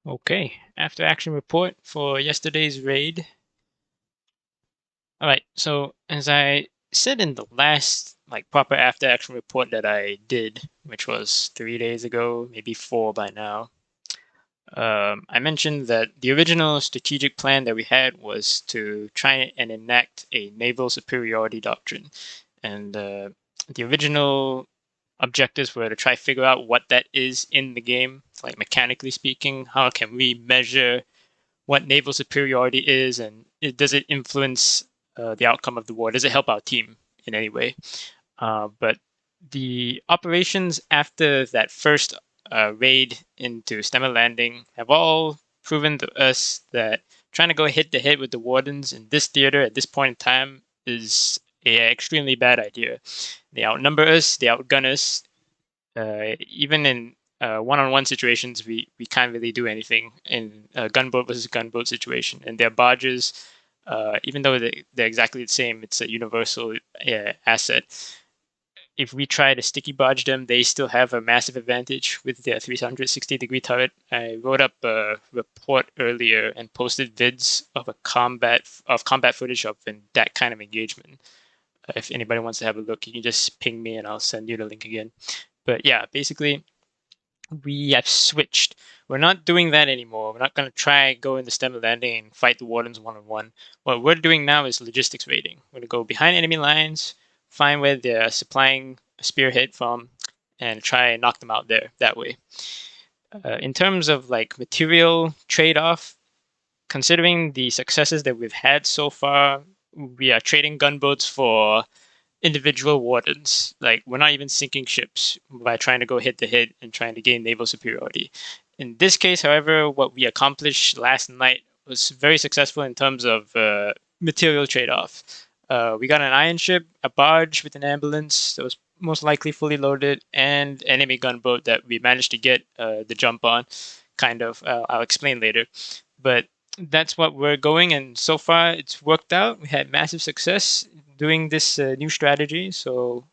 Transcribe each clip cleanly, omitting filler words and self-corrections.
Okay, after action report for yesterday's raid. All right, so as I said in the last proper after action report that I did, which was 3 days ago, maybe four by now, I mentioned that the original strategic plan that we had was to try and enact a naval superiority doctrine, and the original objectives were to try figure out what that is in the game, like mechanically speaking. How can we measure what naval superiority is, and does it influence the outcome of the war? Does it help our team in any way? But the operations after that first raid into Stemmer Landing have all proven to us that trying to go head to head with the Wardens in this theater at this point in time is an extremely bad idea. They outnumber us, they outgun us. Even in one-on-one situations, we can't really do anything in a gunboat versus gunboat situation. And their barges, even though they're exactly the same, it's a universal asset. If we try to sticky barge them, they still have a massive advantage with their 360-degree turret. I wrote up a report earlier and posted vids of combat footage of that kind of engagement. If anybody wants to have a look, you can just ping me and I'll send you the link again. But yeah, basically, we have switched. We're not doing that anymore. We're not going to try go in the stem of landing and fight the wardens one-on-one. What we're doing now is logistics raiding. We're going to go behind enemy lines, find where they're supplying a spearhead from, and try and knock them out there that way. In terms of material trade-off, considering the successes that we've had so far, we are trading gunboats for individual wardens. Like, we're not even sinking ships by trying to go head to head and trying to gain naval superiority. In this case, however, what we accomplished last night was very successful in terms of material trade-off. We got an iron ship, a barge with an ambulance that was most likely fully loaded, and enemy gunboat that we managed to get the jump on. Kind of. I'll explain later. But that's what we're going, and so far it's worked out. We had massive success doing this new strategy. So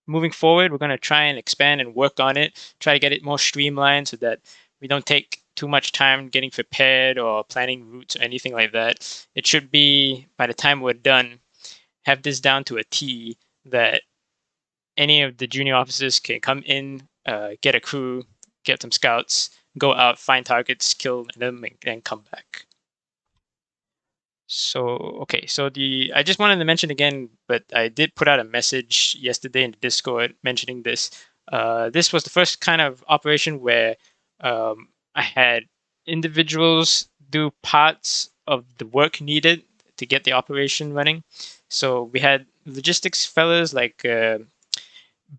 moving forward, we're going to try and expand and work on it, try to get it more streamlined so that we don't take too much time getting prepared or planning routes or anything like that. It should be, by the time we're done, have this down to a T that any of the junior officers can come in, get a crew, get some scouts, go out, find targets, kill them, and then come back. So, okay, so I just wanted to mention again, but I did put out a message yesterday in the Discord mentioning this. This was the first kind of operation where I had individuals do parts of the work needed to get the operation running. So we had logistics fellas like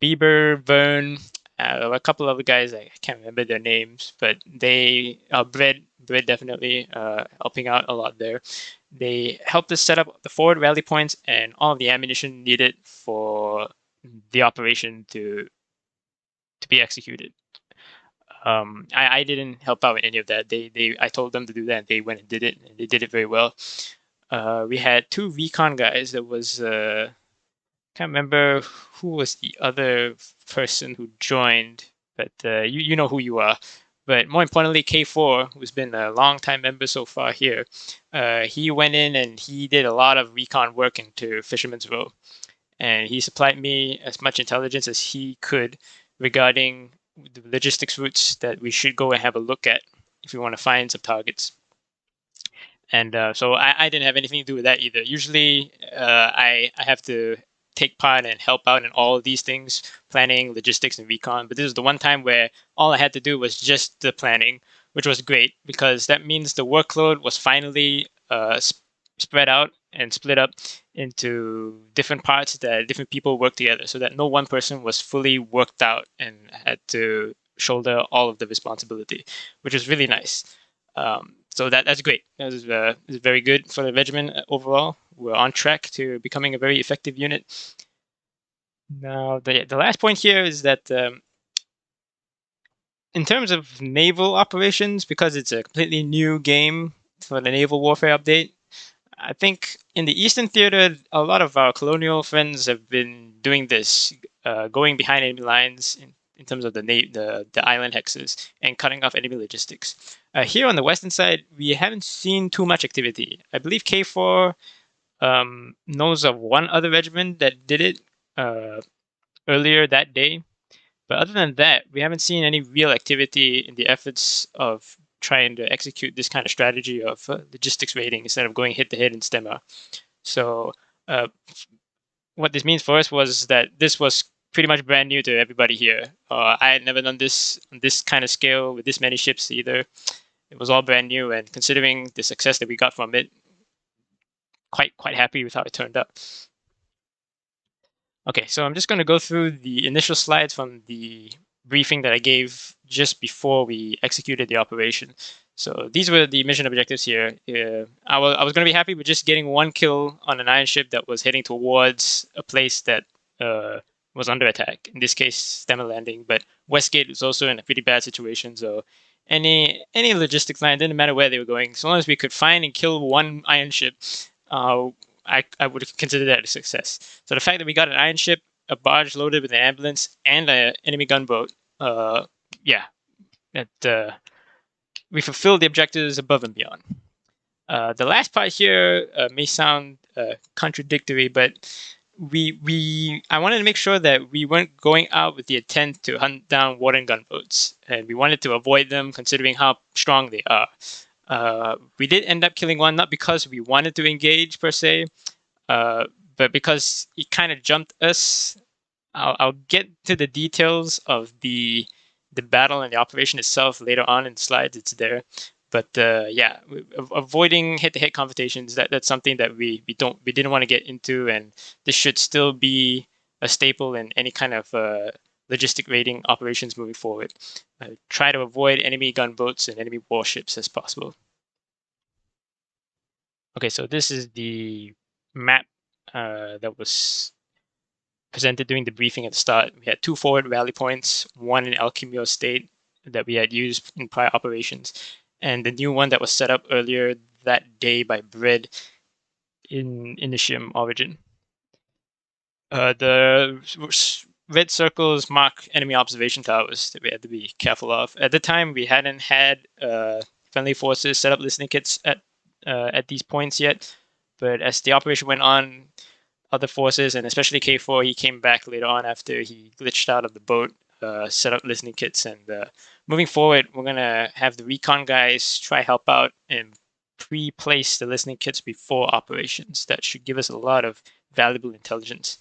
Bieber, Vern, a couple of other guys. I can't remember their names, but they Bread definitely helping out a lot there. They helped us set up the forward rally points and all of the ammunition needed for the operation to be executed. I didn't help out with any of that. I told them to do that, and they went and did it, and they did it very well. We had two recon guys. There was can't remember who was the other person who joined, but you know who you are. But more importantly, K4, who's been a long time member so far here, he went in and he did a lot of recon work into Fisherman's Row. And he supplied me as much intelligence as he could regarding the logistics routes that we should go and have a look at if we want to find some targets. And so I didn't have anything to do with that either. Usually, I have to take part and help out in all of these things, planning, logistics, and recon. But this is the one time where all I had to do was just the planning, which was great because that means the workload was finally spread out and split up into different parts that different people work together, so that no one person was fully worked out and had to shoulder all of the responsibility, which was really nice. So that's great. That is very good for the regiment overall. We're on track to becoming a very effective unit. Now, the last point here is that in terms of naval operations, because it's a completely new game for the naval warfare update, I think in the Eastern Theater, a lot of our colonial friends have been doing this, going behind enemy lines in terms of the island hexes and cutting off enemy logistics. Here on the western side, we haven't seen too much activity. I believe K4 knows of one other regiment that did it earlier that day. But other than that, we haven't seen any real activity in the efforts of trying to execute this kind of strategy of logistics raiding instead of going hit to hit in stemma. So uh, what this means for us was that this was pretty much brand new to everybody here. I had never done this on this kind of scale with this many ships either. It was all brand new, and considering the success that we got from it, quite happy with how it turned out. Okay, so I'm just going to go through the initial slides from the briefing that I gave just before we executed the operation. So these were the mission objectives here. I was going to be happy with just getting one kill on an iron ship that was heading towards a place that was under attack. In this case, Stemma Landing, but Westgate was also in a pretty bad situation. So any logistics line, didn't matter where they were going, as long as we could find and kill one iron ship, I would consider that a success. So the fact that we got an iron ship, a barge loaded with an ambulance, and an enemy gunboat, yeah, that we fulfilled the objectives above and beyond. The last part here may sound contradictory, but I wanted to make sure that we weren't going out with the intent to hunt down water and gunboats, and we wanted to avoid them considering how strong they are. We did end up killing one, not because we wanted to engage per se, but because he kind of jumped us. I'll get to the details of the battle and the operation itself later on in the slides. It's there, but yeah, avoiding hit-to-hit confrontations. That's something that we didn't want to get into, and this should still be a staple in any kind of logistic raiding operations moving forward. Try to avoid enemy gunboats and enemy warships as possible. Okay, so this is the map that was presented during the briefing at the start. We had 2 forward rally points, one in Alchemio State that we had used in prior operations, and the new one that was set up earlier that day by Bread in Initium Origin. The red circles mark enemy observation towers that we had to be careful of. At the time, we hadn't had friendly forces set up listening kits at these points yet, but as the operation went on, other forces, and especially K4, he came back later on after he glitched out of the boat, set up listening kits, and moving forward, we're going to have the recon guys try help out and pre-place the listening kits before operations. That should give us a lot of valuable intelligence.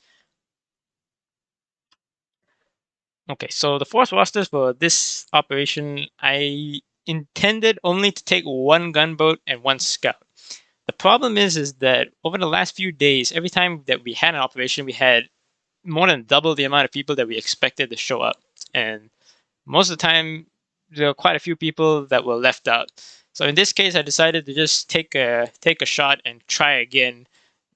Okay, so the force rosters for this operation, I intended only to take 1 gunboat and 1 scout. The problem is that over the last few days, every time that we had an operation, we had more than double the amount of people that we expected to show up. And most of the time, there were quite a few people that were left out. So in this case, I decided to just take a shot and try again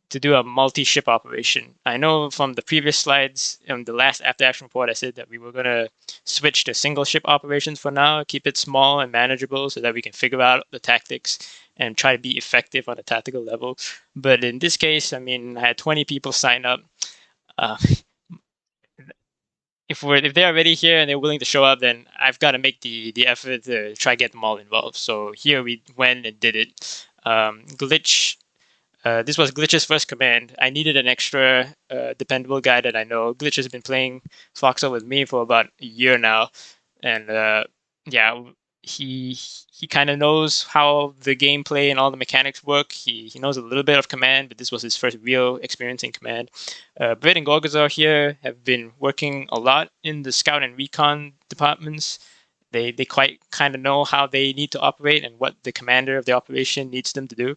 to do a multi-ship operation. I know from the previous slides in the last after-action report, I said that we were going to switch to single-ship operations for now, keep it small and manageable so that we can figure out the tactics and try to be effective on a tactical level. But in this case, I mean, I had 20 people sign up. If they're already here and they're willing to show up, then I've got to make the effort to try to get them all involved. So here we went and did it. Glitch. This was Glitch's first command. I needed an extra dependable guy that I know. Glitch has been playing Foxhole with me for about a year now, and yeah, he kind of knows how the gameplay and all the mechanics work. He knows a little bit of command, but this was his first real experience in command. Brett and Gorgazar here have been working a lot in the scout and recon departments. They quite kind of know how they need to operate and what the commander of the operation needs them to do.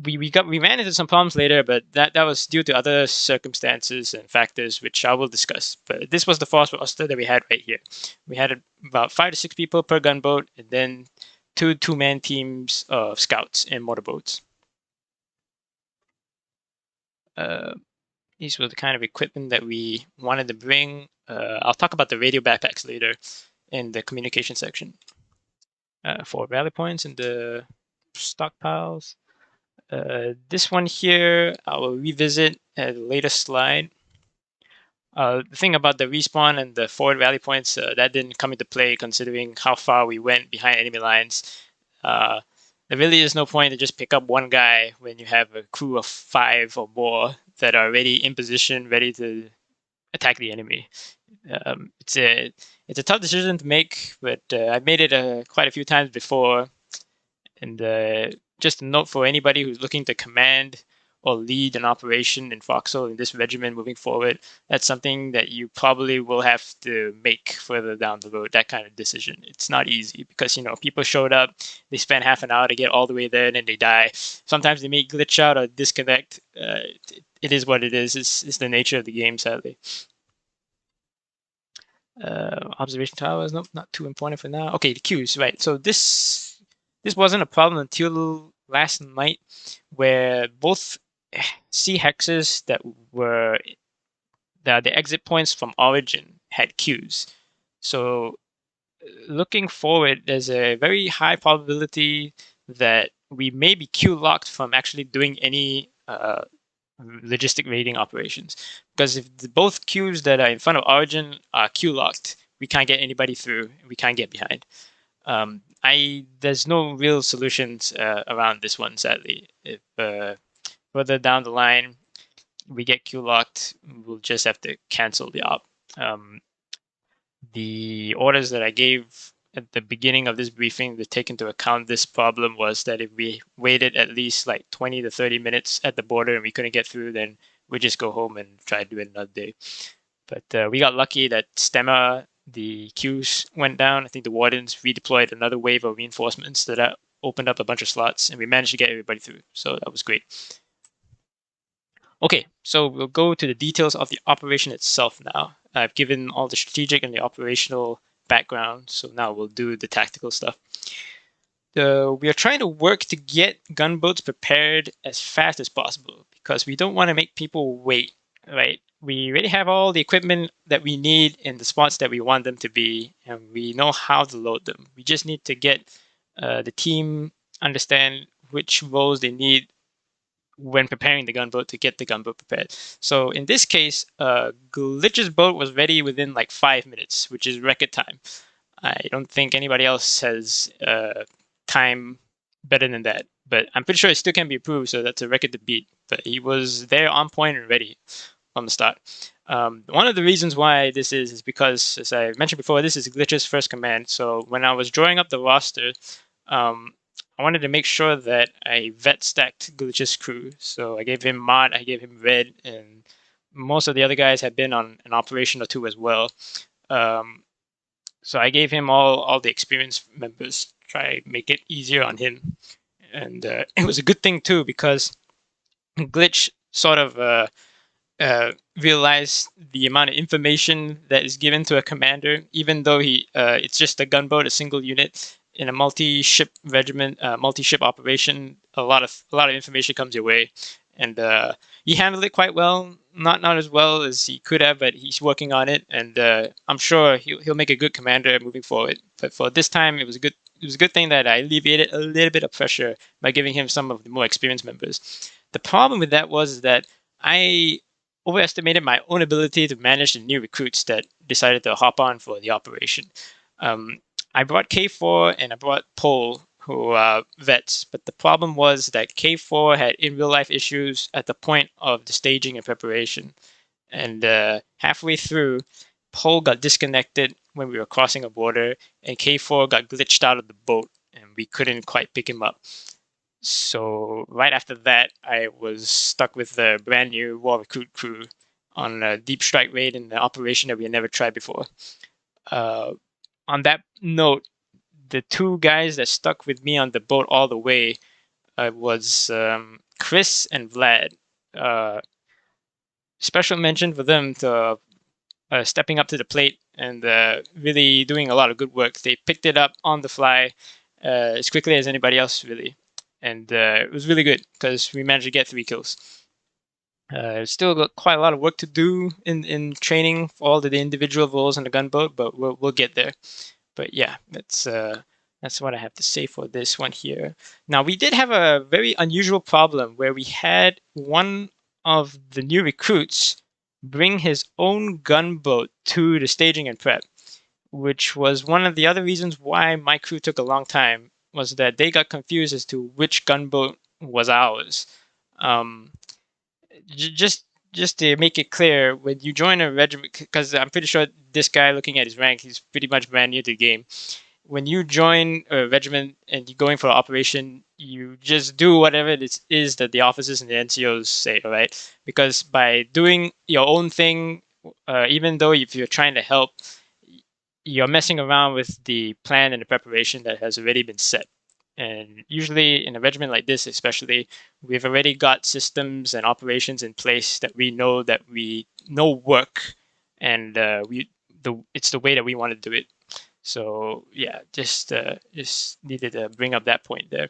We ran into some problems later, but that was due to other circumstances and factors which I will discuss. But this was the force roster that we had right here. We had about 5 to 6 people per gunboat, and then 2 two-man teams of scouts and motorboats. These were the kind of equipment that we wanted to bring. I'll talk about the radio backpacks later in the communication section. 4 rally points in the stockpiles. This one here, I will revisit at a later slide. The thing about the respawn and the forward rally points, that didn't come into play considering how far we went behind enemy lines. Uh, there really is no point to just pick up one guy when you have a crew of 5 or more that are already in position, ready to attack the enemy. It's a tough decision to make, but I've made it quite a few times before. And just a note for anybody who's looking to command or lead an operation in Foxhole in this regiment moving forward, that's something that you probably will have to make further down the road, that kind of decision. It's not easy because, people showed up, they spent half an hour to get all the way there, and then they die. Sometimes they may glitch out or disconnect. It is what it is. It's the nature of the game, sadly. Observation towers, nope, not too important for now. Okay, the queues, right. So this wasn't a problem until last night, where both C hexes that were the exit points from Origin had queues. So looking forward, there's a very high probability that we may be queue locked from actually doing any logistic raiding operations. Because if both queues that are in front of Origin are queue locked, we can't get anybody through, we can't get behind. There's no real solutions around this one, sadly. If further down the line we get queue locked, we'll just have to cancel the op. The orders that I gave at the beginning of this briefing to take into account this problem was that if we waited at least like 20 to 30 minutes at the border and we couldn't get through, then we just go home and try to do it another day. But we got lucky that Stemma, the queues went down. I think the Wardens redeployed another wave of reinforcements that opened up a bunch of slots, and we managed to get everybody through. So that was great. Okay, so we'll go to the details of the operation itself now. I've given all the strategic and the operational background, so now we'll do the tactical stuff. We are trying to work to get gunboats prepared as fast as possible because we don't want to make people wait, right? We already have all the equipment that we need in the spots that we want them to be, and we know how to load them. We just need to get the team understand which roles they need when preparing the gunboat to get the gunboat prepared. So in this case, Glitch's boat was ready within like 5 minutes, which is record time. I don't think anybody else has time better than that, but I'm pretty sure it still can be improved, so that's a record to beat. But he was there on point and ready from the start. One of the reasons why this is because, as I mentioned before, this is Glitch's first command. So when I was drawing up the roster, I wanted to make sure that I vet stacked Glitch's crew. So I gave him Mod, I gave him Red, and most of the other guys had been on an operation or two as well. So I gave him all the experienced members, try to make it easier on him. And it was a good thing too, because Glitch sort of realized the amount of information that is given to a commander, even though it's just a gunboat, a single unit. In a multi-ship regiment, multi-ship operation, a lot of information comes your way, and he handled it quite well. Not as well as he could have, but he's working on it, and I'm sure he'll make a good commander moving forward. But for this time, it was a good thing that I alleviated a little bit of pressure by giving him some of the more experienced members. The problem with that was that I overestimated my own ability to manage the new recruits that decided to hop on for the operation. I brought K4 and I brought Pole, who are vets, but the problem was that K4 had in real life issues at the point of the staging and preparation. And halfway through, Pole got disconnected when we were crossing a border, and K4 got glitched out of the boat, and we couldn't quite pick him up. So right after that, I was stuck with the brand new War Recruit crew on a deep strike raid in an operation that we had never tried before. On that note, the two guys that stuck with me on the boat all the way was Chris and Vlad. Special mention for them to stepping up to the plate and really doing a lot of good work. They picked it up on the fly as quickly as anybody else, really. And it was really good because we managed to get 3 kills. Still got quite a lot of work to do in training for all the individual roles in the gunboat, but we'll get there. But yeah, that's what I have to say for this one here. Now, we did have a very unusual problem where we had one of the new recruits bring his own gunboat to the staging and prep, which was one of the other reasons why my crew took a long time, was that they got confused as to which gunboat was ours. Um, just to make it clear, when you join a regiment, because I'm pretty sure this guy, looking at his rank, he's pretty much brand new to the game. When you join a regiment and you're going for an operation, you just do whatever it is that the officers and the NCOs say, all right? Because by doing your own thing, even though if you're trying to help, you're messing around with the plan and the preparation that has already been set. And usually in a regiment like this, especially, we've already got systems and operations in place that we know work, and it's the way that we want to do it. So yeah, just needed to bring up that point there.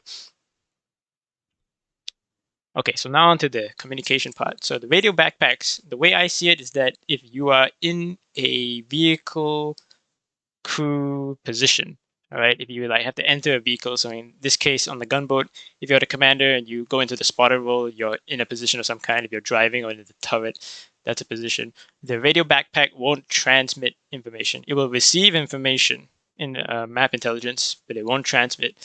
Okay, so now onto the communication part. So the radio backpacks, the way I see it is that if you are in a vehicle crew position. All right, if you like have to enter a vehicle, so in this case on the gunboat, if you're the commander and you go into the spotter role, you're in a position of some kind. If you're driving or in the turret, that's a position. The radio backpack won't transmit information. It will receive information in map intelligence, but it won't transmit.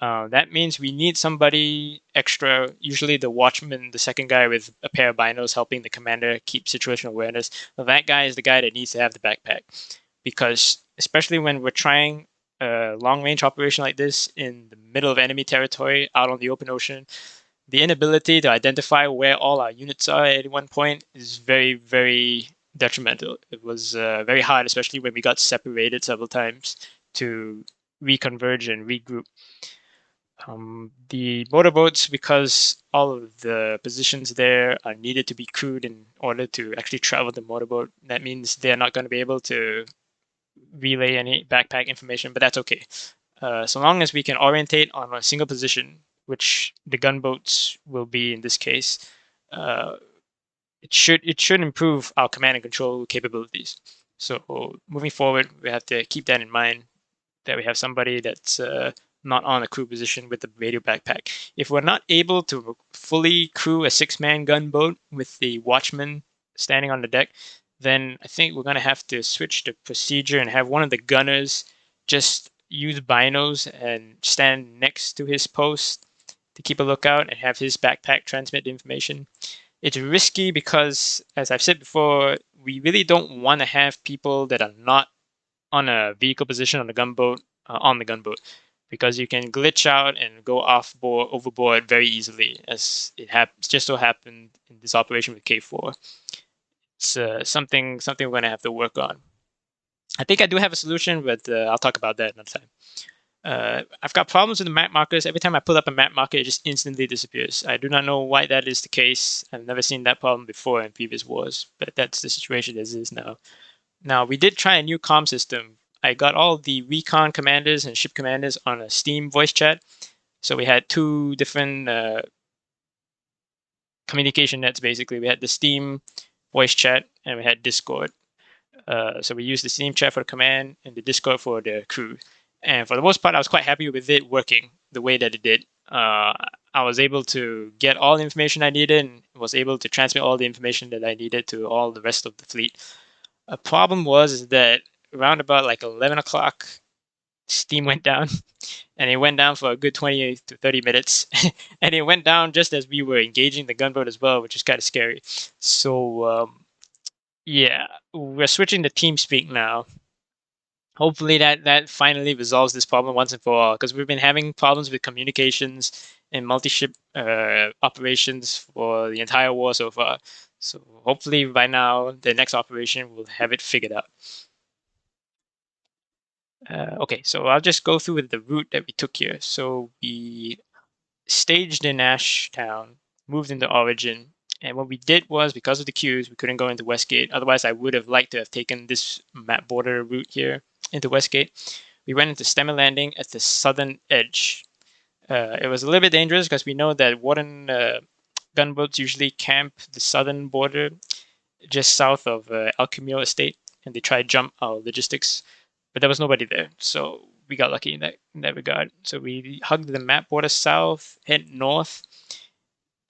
That means we need somebody extra, usually the watchman, the second guy with a pair of binos helping the commander keep situational awareness. Well, that guy is the guy that needs to have the backpack, because especially when we're trying a long range operation like this in the middle of enemy territory out on the open ocean, the inability to identify where all our units are at one point is very, very detrimental. It was very hard, especially when we got separated several times, to reconverge and regroup. The motorboats, because all of the positions there are needed to be crewed in order to actually travel the motorboat, that means they're not going to be able to relay any backpack information, but that's okay. So long as we can orientate on a single position, which the gunboats will be in this case, uh, it should improve our command and control capabilities. So moving forward, we have to keep that in mind, that we have somebody that's not on a crew position with the radio backpack. If we're not able to fully crew a 6-man gunboat with the watchman standing on the deck, then I think we're going to have to switch the procedure and have one of the gunners just use binos and stand next to his post to keep a lookout and have his backpack transmit the information. It's risky because, as I've said before, we really don't want to have people that are not on a vehicle position on the gunboat, because you can glitch out and go overboard very easily, as it just so happened in this operation with K4. It's something we're going to have to work on. I think I do have a solution, but I'll talk about that another time. I've got problems with the map markers. Every time I pull up a map marker, it just instantly disappears. I do not know why that is the case. I've never seen that problem before in previous wars, but that's the situation as is now. Now, we did try a new comm system. I got all the recon commanders and ship commanders on a Steam voice chat. So we had two different communication nets, basically. We had the Steam voice chat and we had Discord. So we used the Steam chat for the command and the Discord for the crew. And for the most part, I was quite happy with it working the way that it did. I was able to get all the information I needed and was able to transmit all the information that I needed to all the rest of the fleet. A problem was that around about like 11 o'clock, Steam went down, and it went down for a good 20 to 30 minutes. And it went down just as we were engaging the gunboat as well, which is kind of scary. So, yeah, we're switching to TeamSpeak now. Hopefully that finally resolves this problem once and for all, because we've been having problems with communications and multi-ship operations for the entire war so far. So hopefully by now, the next operation will have it figured out. Okay, so I'll just go through with the route that we took here. So we staged in Ashtown, moved into Origin, and what we did was, because of the queues, we couldn't go into Westgate. Otherwise, I would have liked to have taken this map border route here into Westgate. We went into Stemmer Landing at the southern edge. It was a little bit dangerous because we know that Warden gunboats usually camp the southern border just south of Alchemio Estate, and they try to jump our logistics, but there was nobody there, so we got lucky in that regard. So we hugged the map border south, head north.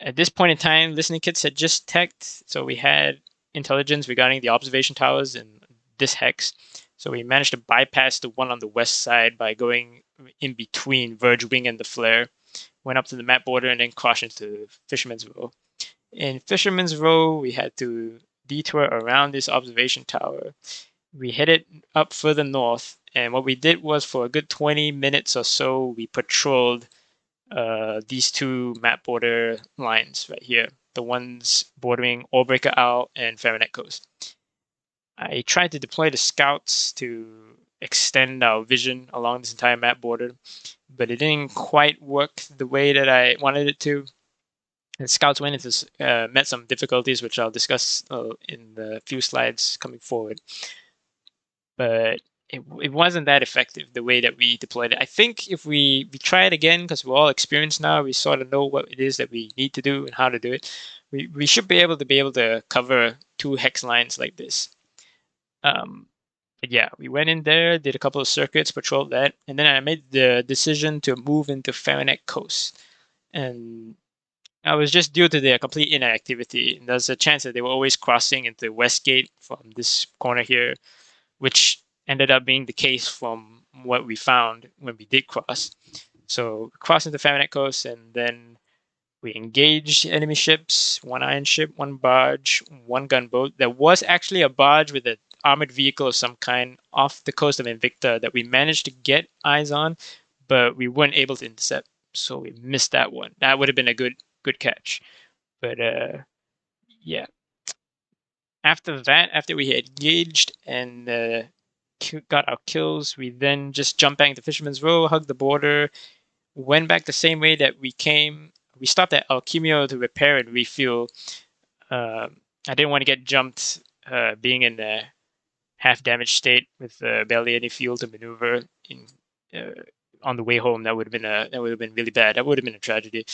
At this point in time, listening kits had just teched, so we had intelligence regarding the observation towers in this hex. So we managed to bypass the one on the west side by going in between Verge Wing and the Flare. Went up to the map border and then crossed into Fisherman's Row. In Fisherman's Row, we had to detour around this observation tower. We headed up further north, and what we did was for a good 20 minutes or so, we patrolled these two map border lines right here, the ones bordering Orbreaker Isle and Faranet Coast. I tried to deploy the scouts to extend our vision along this entire map border, but it didn't quite work the way that I wanted it to. And scouts went into met some difficulties, which I'll discuss in the few slides coming forward. But it wasn't that effective the way that we deployed it. I think if we try it again, because we're all experienced now, we sort of know what it is that we need to do and how to do it. We should be able to cover 2 hex lines like this. But yeah, we went in there, did a couple of circuits, patrolled that, and then I made the decision to move into Faranet Coast. And I was just due to their complete inactivity. There's a chance that they were always crossing into Westgate from this corner here, which ended up being the case from what we found when we did cross. So crossed into Faranet Coast, and then we engaged enemy ships, 1 iron ship, 1 barge, 1 gunboat. There was actually a barge with an armored vehicle of some kind off the coast of Invicta that we managed to get eyes on, but we weren't able to intercept. So we missed that one. That would have been a good catch. But yeah. After that, after we had engaged and got our kills, we then just jumped back into Fisherman's Row, hugged the border, went back the same way that we came. We stopped at Alchemio to repair and refuel. I didn't want to get jumped being in a half damaged state with barely any fuel to maneuver in on the way home. That would have been really bad. That would have been a tragedy.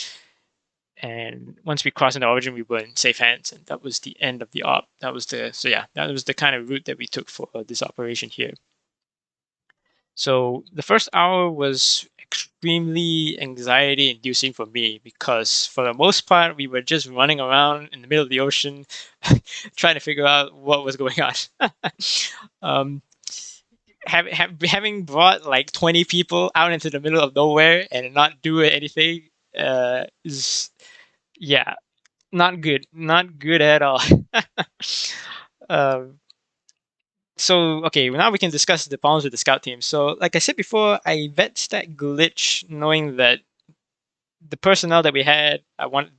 And once we crossed into Origin, we were in safe hands, and that was the end of the op. That was the kind of route that we took for this operation here. So the first hour was extremely anxiety-inducing for me because, for the most part, we were just running around in the middle of the ocean, trying to figure out what was going on. Having brought like 20 people out into the middle of nowhere and not do anything is, yeah, not good at all. So okay, now we can discuss the problems with the scout team. So like I said before, I vet stat glitch knowing that the personnel that we had, I want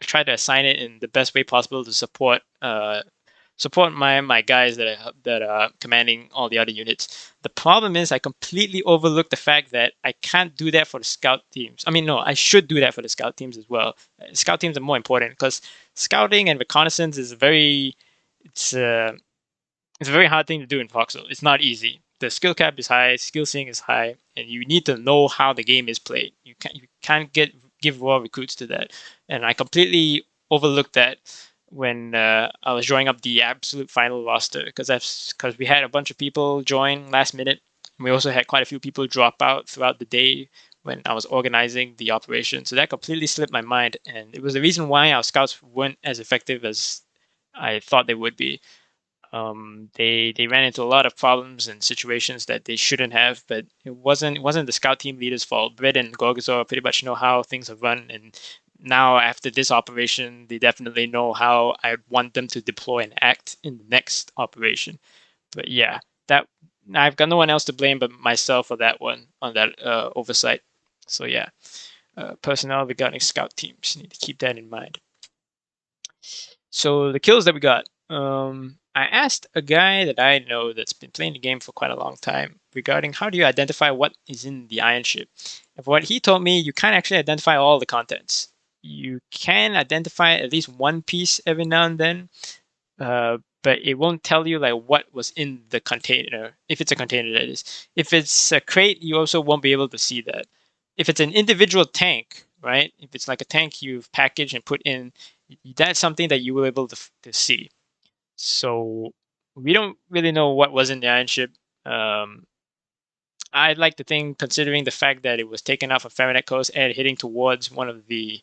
to try to assign it in the best way possible to support my guys that are commanding all the other units. The problem is I completely overlooked the fact that I can't do that for the scout teams. I mean, no, I should do that for the scout teams as well. Scout teams are more important because scouting and reconnaissance is it's a very hard thing to do in Voxel. It's not easy. The skill cap is high, skill ceiling is high, and you need to know how the game is played. You can't give raw recruits to that. And I completely overlooked that when I was drawing up the absolute final roster because we had a bunch of people join last minute. And we also had quite a few people drop out throughout the day when I was organizing the operation. So that completely slipped my mind, and it was the reason why our scouts weren't as effective as I thought they would be. They ran into a lot of problems and situations that they shouldn't have, but it wasn't the scout team leader's fault. Brett and Gorgazor pretty much know how things are run, and now after this operation, they definitely know how I want them to deploy and act in the next operation. But yeah, that I've got no one else to blame but myself for that one on that oversight. So yeah, personnel regarding scout teams, need to keep that in mind. So the kills that we got. I asked a guy that I know that's been playing the game for quite a long time regarding how do you identify what is in the iron ship. And what he told me, you can't actually identify all the contents. You can identify at least one piece every now and then, but it won't tell you like what was in the container, if it's a container that is. If it's a crate, you also won't be able to see that. If it's an individual tank, right? If it's like a tank you've packaged and put in, that's something that you will be able to see. So we don't really know what was in the iron ship. I'd like to think, considering the fact that it was taken off of Faranet Coast and heading towards one of the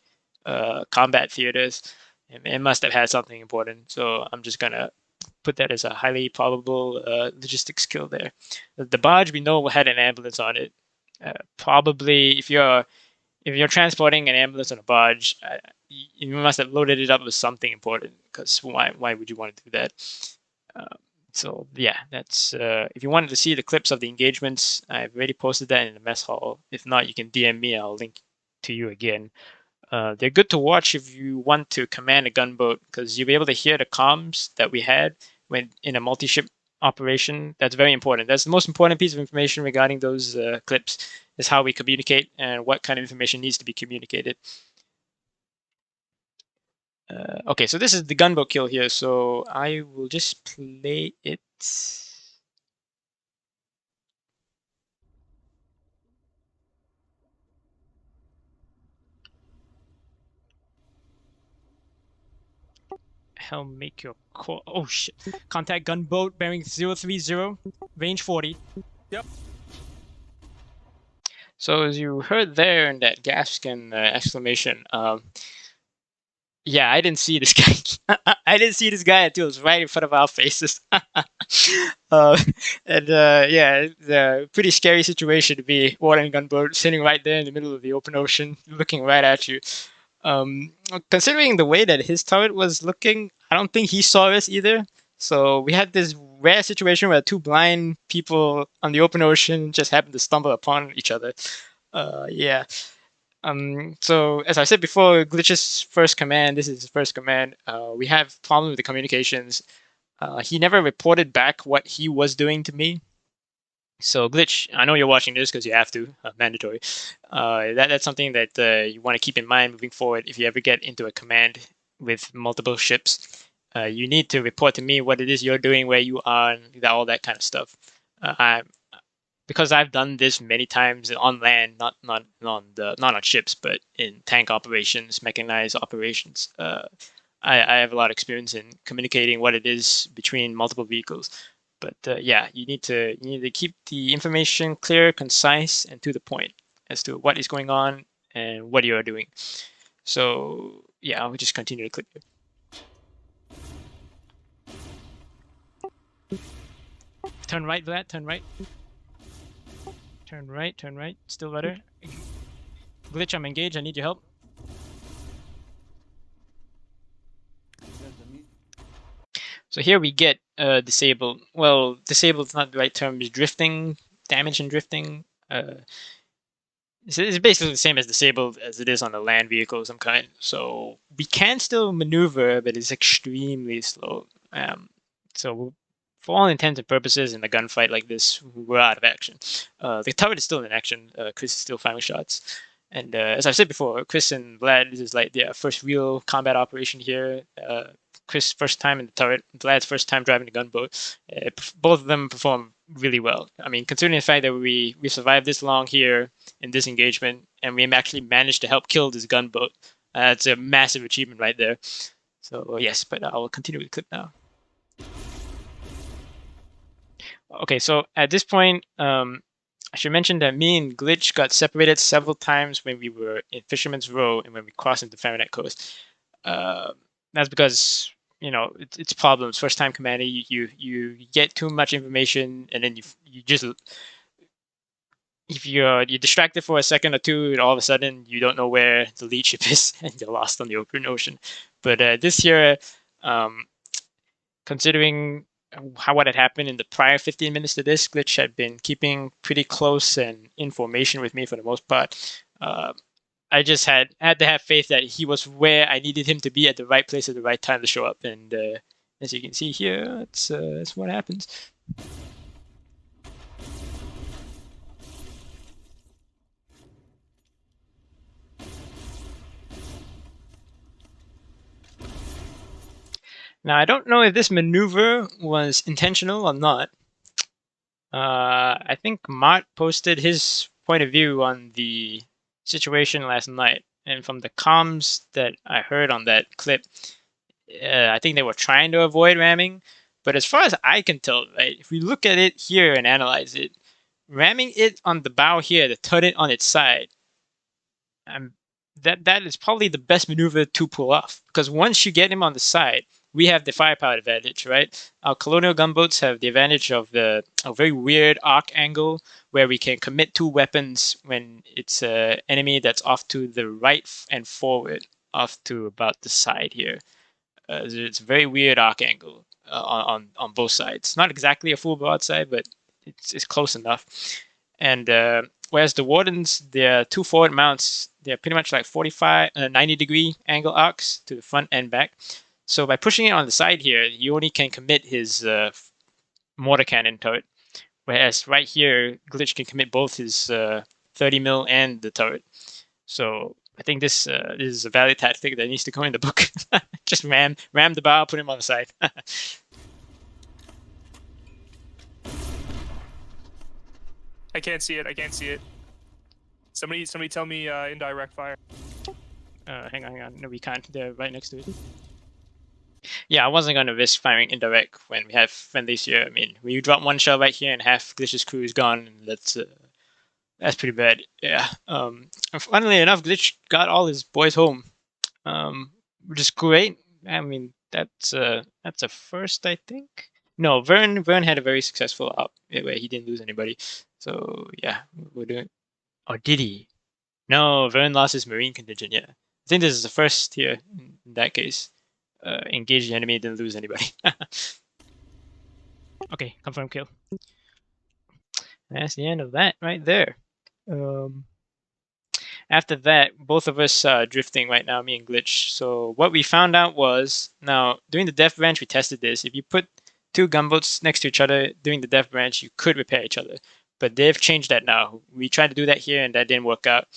combat theaters, It must have had something important. So I'm just gonna put that as a highly probable logistics kill there. The barge we know had an ambulance on it. Probably if you're transporting an ambulance on a barge, you must have loaded it up with something important. Because why would you want to do that? Um, so yeah, that's if you wanted to see the clips of the engagements, I've already posted that in the mess hall. If not, you can DM me. I'll link to you again. They're good to watch if you want to command a gunboat because you'll be able to hear the comms that we had when in a multi-ship operation. That's very important. That's the most important piece of information regarding those clips is how we communicate and what kind of information needs to be communicated. Okay, so this is the gunboat kill here. So I will just play it. Hell, make your call. Oh shit! Contact gunboat bearing 030, range 40. Yep. So as you heard there in that Gaskin exclamation, yeah, I didn't see this guy. I didn't see this guy until it was right in front of our faces. Yeah, it's a pretty scary situation to be watering gunboat sitting right there in the middle of the open ocean, looking right at you. Um, Considering the way that his turret was looking, I don't think he saw us either. So we had this rare situation where two blind people on the open ocean just happened to stumble upon each other. Yeah. So as I said before, Glitch's first command. This is his first command. We have problem with the communications. He never reported back what he was doing to me. So Glitch, I know you're watching this because you have to, mandatory. That's something that you want to keep in mind moving forward. If you ever get into a command with multiple ships, you need to report to me what it is you're doing, where you are, and all that kind of stuff. I Because I've done this many times on land, not on ships, but in tank operations, mechanized operations. I have a lot of experience in communicating what it is between multiple vehicles. But yeah, you need to keep the information clear, concise, and to the point as to what is going on and what you are doing. So yeah, I'll just continue to click here. Turn right, Vlad. Turn right. Turn right. Turn right. Still better. Glitch, I'm engaged. I need your help. So here we get disabled. Well, disabled is not the right term. Is drifting, damage and drifting. It's basically the same as disabled as it is on a land vehicle of some kind. So we can still maneuver, but it's extremely slow. So for all intents and purposes, in a gunfight like this, we're out of action. The turret is still in action. Chris is still firing shots. And as I've said before, Chris and Vlad, this is like their first real combat operation here. Chris' first time in the turret, Vlad's first time driving the gunboat. Both of them perform really well. I mean, considering the fact that we survived this long here in this engagement, and we actually managed to help kill this gunboat, it's a massive achievement right there. So yes, but I'll continue with the clip now. Okay, so at this point, I should mention that me and Glitch got separated several times when we were in Fisherman's Row and when we crossed into Faranet Coast. That's because it's problems. First time commander, you get too much information and then you just if you're distracted for a second or two, and all of a sudden you don't know where the lead ship is and you're lost on the open ocean. But this year, considering what had happened in the prior 15 minutes to this, Glitch had been keeping pretty close and information with me for the most part. I just had to have faith that he was where I needed him to be at the right place at the right time to show up. And as you can see here, that's what happens. Now, I don't know if this maneuver was intentional or not. I think Mart posted his point of view on the situation last night, and from the comms that I heard on that clip, I think they were trying to avoid ramming. But as far as I can tell, right, if we look at it here and analyze it, ramming it on the bow here to turn it on its side, that is probably the best maneuver to pull off, because once you get him on the side, we have the firepower advantage, right? Our colonial gunboats have the advantage of a very weird arc angle where we can commit two weapons when it's an enemy that's off to the right and forward, off to about the side here. It's a very weird arc angle on both sides. Not exactly a full broadside, but it's close enough. And whereas the Wardens, their two forward mounts, they're pretty much like 45, 90-degree angle arcs to the front and back. So by pushing it on the side here, you only can commit his mortar cannon turret. Whereas right here, Glitch can commit both his 30 mil and the turret. So I think this is a valid tactic that needs to go in the book. Just ram the bow, put him on the side. I can't see it. I can't see it. Somebody tell me indirect fire. Hang on. No, we can't. They're right next to it. Yeah, I wasn't going to risk firing indirect when we have friendlies here. I mean, when you drop one shell right here and half Glitch's crew is gone, and that's pretty bad. Yeah. Funnily enough, Glitch got all his boys home, which is great. I mean, that's a first, I think. No, Vern had a very successful op where he didn't lose anybody. So yeah, we're doing. Or did he? No, Vern lost his Marine contingent. Yeah, I think this is the first here in that case. Engage the enemy, didn't lose anybody. Okay, confirm kill. That's the end of that right there. After that, both of us are drifting right now, me and Glitch. So what we found out was, now, during the death branch, we tested this. If you put two gunboats next to each other during the death branch, you could repair each other. But they've changed that now. We tried to do that here, and that didn't work out.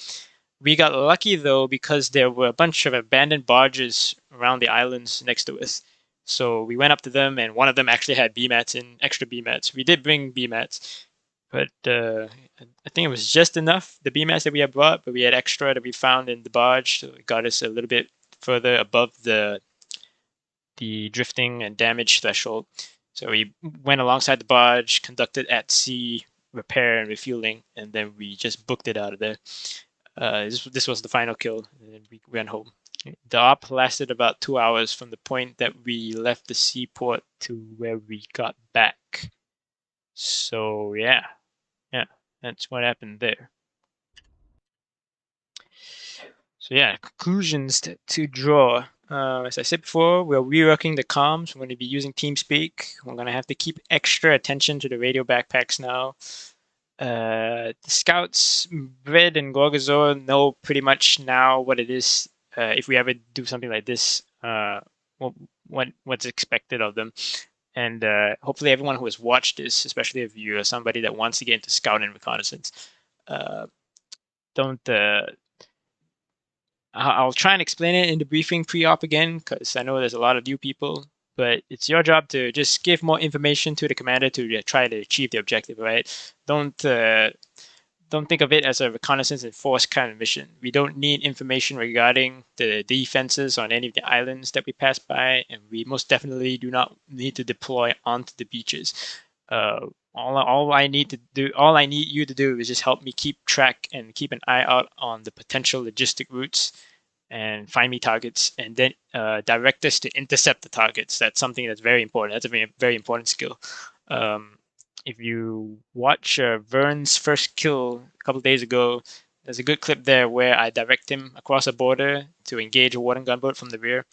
We got lucky, though, because there were a bunch of abandoned barges around the islands next to us. So we went up to them, and one of them actually had BMATs in, extra BMATs. We did bring BMATs, but I think it was just enough, the BMATs that we had brought, but we had extra that we found in the barge, so it got us a little bit further above the drifting and damage threshold. So we went alongside the barge, conducted at sea repair and refueling, and then we just booked it out of there. This was the final kill, and then we went home. The op lasted about 2 hours from the point that we left the seaport to where we got back. So yeah, that's what happened there. So yeah, conclusions to draw. As I said before, we're reworking the comms. We're going to be using TeamSpeak. We're going to have to keep extra attention to the radio backpacks now. The scouts, Red and Gorgazor, know pretty much now what it is. If we ever do something like this, what's expected of them. And hopefully everyone who has watched this, especially if you're somebody that wants to get into scout and reconnaissance, don't... I'll try and explain it in the briefing pre-op again, because I know there's a lot of new people, but it's your job to just give more information to the commander to try to achieve the objective, right? Don't think of it as a reconnaissance and force kind of mission. We don't need information regarding the defenses on any of the islands that we pass by, and we most definitely do not need to deploy onto the beaches. All I need you to do is just help me keep track and keep an eye out on the potential logistic routes and find me targets, and then direct us to intercept the targets. That's something that's very important. That's a very, very important skill. If you watch Vern's first kill a couple of days ago, there's a good clip there where I direct him across a border to engage a Warden gunboat from the rear.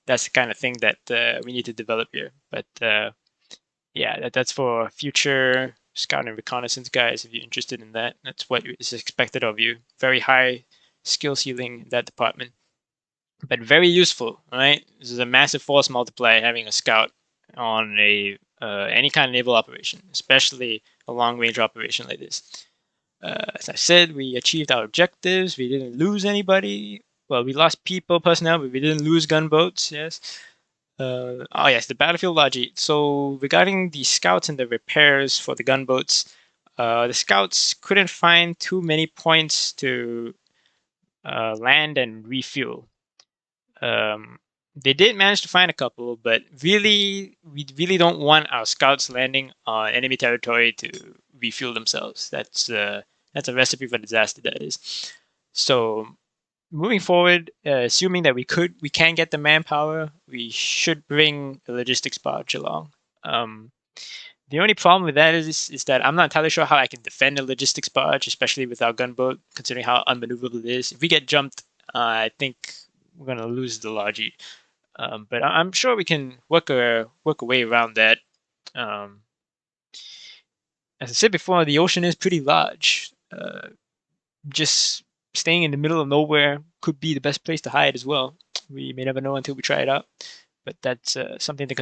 That's the kind of thing that we need to develop here. But yeah, that's for future scout and reconnaissance guys. If you're interested in that, that's what is expected of you. Very high skill ceiling in that department, but very useful, right? This is a massive force multiplier having a scout on a any kind of naval operation, especially a long-range operation like this. As I said, we achieved our objectives. We didn't lose anybody. Well, we lost people, personnel, but we didn't lose gunboats. Yes. Oh yes, the battlefield logic. So regarding the scouts and the repairs for the gunboats, the scouts couldn't find too many points to land and refuel. They did manage to find a couple, but really, we really don't want our scouts landing on enemy territory to refuel themselves. That's a recipe for disaster, that is. So moving forward, assuming that we can get the manpower, we should bring a logistics barge along. The only problem with that is that I'm not entirely sure how I can defend a logistics barge, especially with our gunboat, considering how unmaneuverable it is. If we get jumped, I think we're gonna lose the Logi. But I'm sure we can work a way around that. Um, as I said before, the ocean is pretty large. Just staying in the middle of nowhere could be the best place to hide as well. We may never know until we try it out. But that's something to